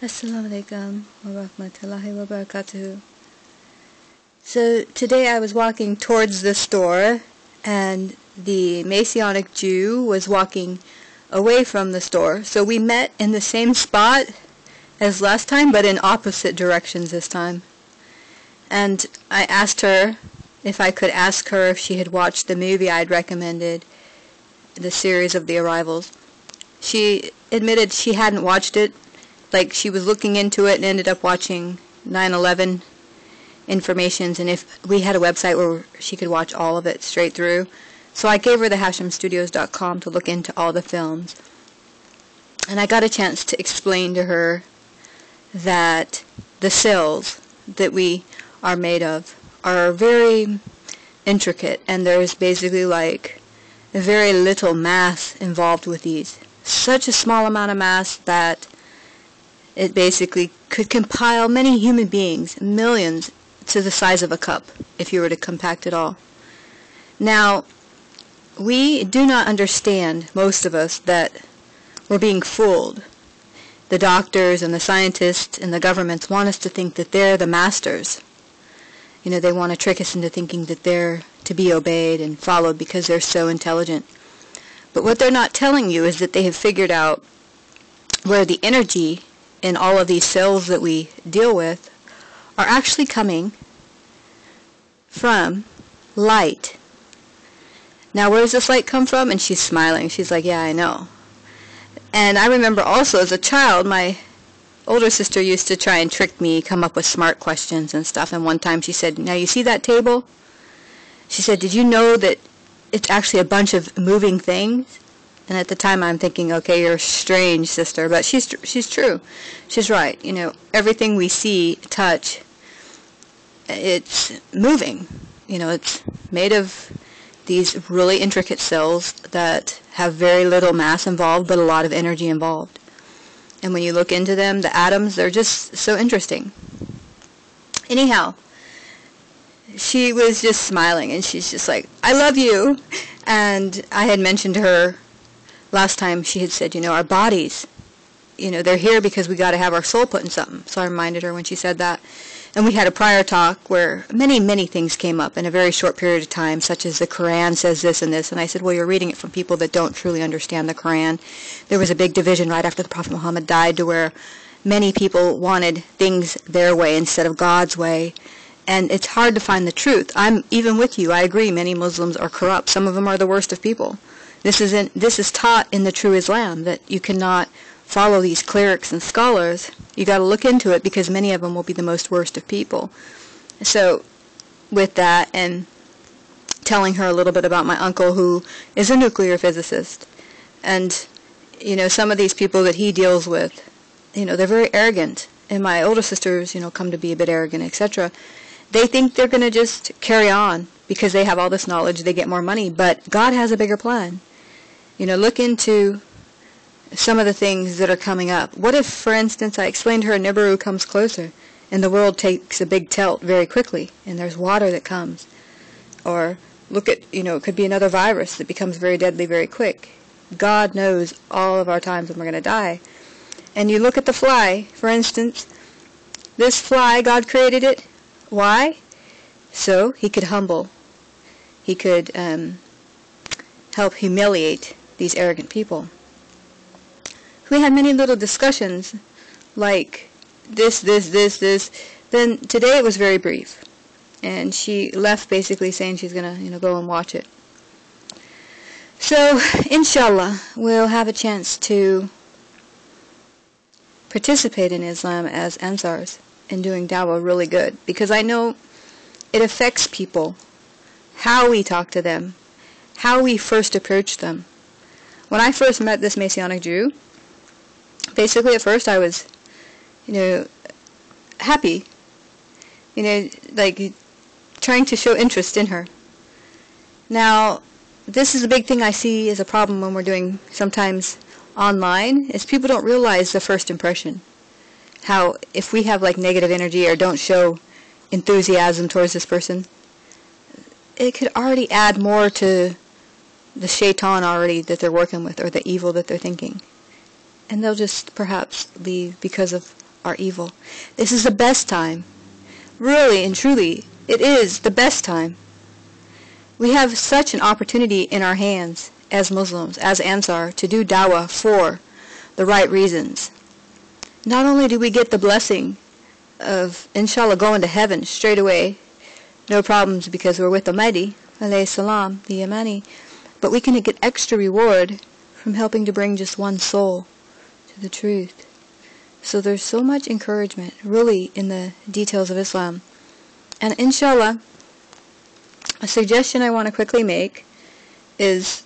Assalamu alaikum wa rahmatullahi wa barakatuhu. So today I was walking towards the store and the Messianic Jew was walking away from the store. So we met in the same spot as last time, but in opposite directions this time. And I asked her if I could ask her if she had watched the movie I'd recommended, the series of the Arrivals. She admitted she hadn't watched it. Like, she was looking into it and ended up watching 9/11 informations, and if we had a website where she could watch all of it straight through. So I gave her the hashemstudios.com to look into all the films. And I got a chance to explain to her that the cells that we are made of are very intricate, and there's basically like very little mass involved with these. Such a small amount of mass that it basically could compile many human beings, millions, to the size of a cup, if you were to compact it all. Now, we do not understand, most of us, that we're being fooled. The doctors and the scientists and the governments want us to think that they're the masters. You know, they want to trick us into thinking that they're to be obeyed and followed because they're so intelligent. But what they're not telling you is that they have figured out where the energy in all of these cells that we deal with are actually coming from light. Now, where does this light come from? And she's smiling. She's like, yeah, I know. And I remember also as a child, my older sister used to try and trick me, come up with smart questions and stuff. And one time she said, now you see that table? She said, did you know that it's actually a bunch of moving things? And at the time I'm thinking, okay, you're strange, sister, but she's true. She's right. You know, everything we see, touch, it's moving. You know, it's made of these really intricate cells that have very little mass involved, but a lot of energy involved. And when you look into them, the atoms, they're just so interesting. Anyhow, she was just smiling, and she's just like, I love you. And I had mentioned to her last time, she had said, you know, our bodies, you know, they're here because we got to have our soul put in something. So I reminded her when she said that. And we had a prior talk where many things came up in a very short period of time, such as the Quran says this and this. And I said, well, you're reading it from people that don't truly understand the Quran. There was a big division right after the Prophet Muhammad died to where many people wanted things their way instead of God's way. And it's hard to find the truth. I'm even with you. I agree. Many Muslims are corrupt. Some of them are the worst of people. This is taught in the true Islam, that you cannot follow these clerics and scholars. You got to look into it because many of them will be the most worst of people. So with that, and telling her a little bit about my uncle who is a nuclear physicist, and you know, some of these people that he deals with, you know, they're very arrogant, and my older sisters, you know, come to be a bit arrogant, etc. They think they're going to just carry on because they have all this knowledge, they get more money, but God has a bigger plan. You know, look into some of the things that are coming up. What if, for instance, I explained to her Nibiru comes closer and the world takes a big tilt very quickly and there's water that comes? Or look at, you know, it could be another virus that becomes very deadly very quick. God knows all of our times when we're going to die. And you look at the fly, for instance. This fly, God created it. Why? So he could humble. He could help humiliate these arrogant people. We had many little discussions like this. Then today it was very brief. And she left basically saying she's going to, you know, go and watch it. So, inshallah, we'll have a chance to participate in Islam as Ansars and doing dawah really good. Because I know it affects people, how we talk to them, how we first approach them. When I first met this Messianic Jew, basically at first I was, you know, happy, you know, like trying to show interest in her. Now, this is a big thing I see as a problem when we're doing sometimes online, is people don't realize the first impression. How if we have like negative energy or don't show enthusiasm towards this person, it could already add more to the shaitan already that they're working with, or the evil that they're thinking. And they'll just perhaps leave because of are evil. This is the best time. Really and truly, it is the best time. We have such an opportunity in our hands as Muslims, as Ansar, to do dawah for the right reasons. Not only do we get the blessing of, inshallah, going to heaven straight away, no problems because we're with the Mahdi, alayhi salam, the Yamani, but we can get extra reward from helping to bring just one soul to the truth. So there's so much encouragement, really, in the details of Islam. And inshallah, a suggestion I want to quickly make is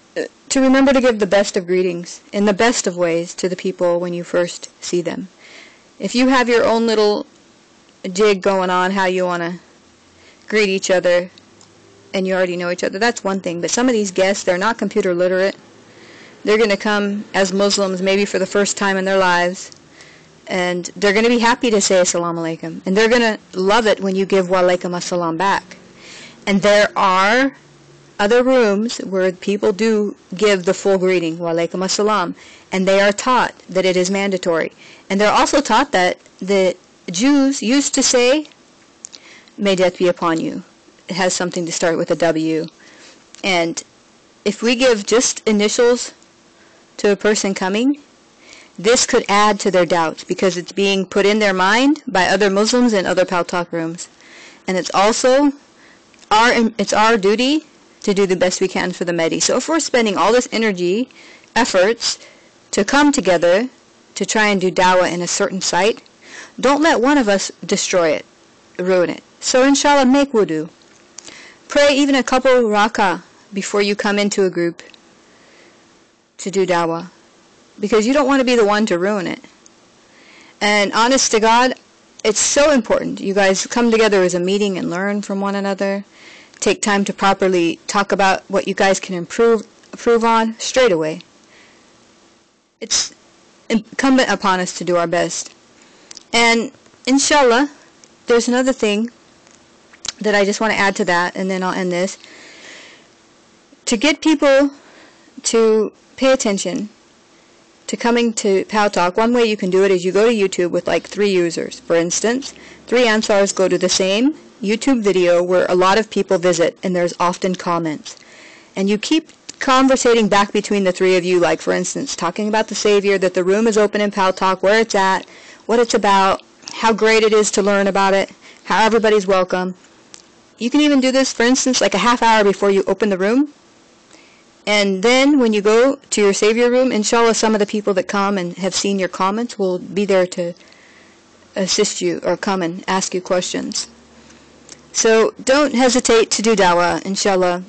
to remember to give the best of greetings in the best of ways to the people when you first see them. If you have your own little jig going on, how you want to greet each other, and you already know each other, that's one thing. But some of these guests, they're not computer literate. They're going to come as Muslims maybe for the first time in their lives, and they're going to be happy to say assalamu alaikum, and they're going to love it when you give wa alaikum assalam back. And there are other rooms where people do give the full greeting, wa alaikum assalam, and they are taught that it is mandatory. And they're also taught that the Jews used to say, may death be upon you. It has something to start with a W. And if we give just initials to a person coming, this could add to their doubts because it's being put in their mind by other Muslims in other Paltalk rooms. And it's also our duty to do the best we can for the Mahdi. So if we're spending all this energy, efforts to come together to try and do dawah in a certain site, don't let one of us destroy it, ruin it. So inshallah, make wudu. Pray even a couple rak'ah before you come into a group to do dawah, because you don't want to be the one to ruin it. And honest to God, it's so important you guys come together as a meeting and learn from one another. Take time to properly talk about what you guys can improve on straight away. It's incumbent upon us to do our best. And inshallah, there's another thing that I just want to add to that, and then I'll end this. To get people to pay attention to coming to Paltalk, one way you can do it is you go to YouTube with like 3 users. For instance, 3 Ansars go to the same YouTube video where a lot of people visit, and there's often comments. And you keep conversating back between the 3 of you, like for instance, talking about the Savior, that the room is open in Paltalk, where it's at, what it's about, how great it is to learn about it, how everybody's welcome. You can even do this, for instance, like a half hour before you open the room. And then when you go to your Savior room, inshallah, some of the people that come and have seen your comments will be there to assist you or come and ask you questions. So don't hesitate to do dawah, inshallah.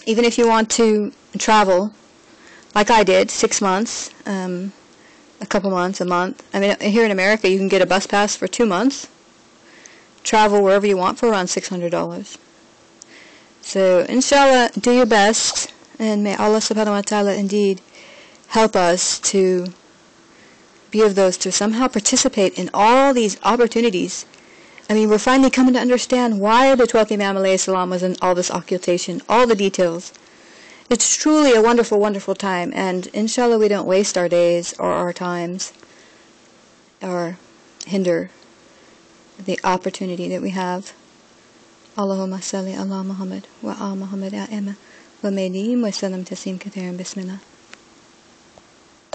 Even if you want to travel, like I did, 6 months, a couple months, a month. I mean, here in America, you can get a bus pass for 2 months. Travel wherever you want for around $600. So, inshallah, do your best, and may Allah subhanahu wa ta'ala indeed help us to be of those to somehow participate in all these opportunities. I mean, we're finally coming to understand why the 12th Imam alayhi salam was in all this occultation, all the details. It's truly a wonderful, wonderful time, and inshallah we don't waste our days or our times or hinder the opportunity that we have. Allahumma salli ala Muhammad wa ala Muhammad a'imma wa maydim wa sallam taslim kathiran. Bismillah.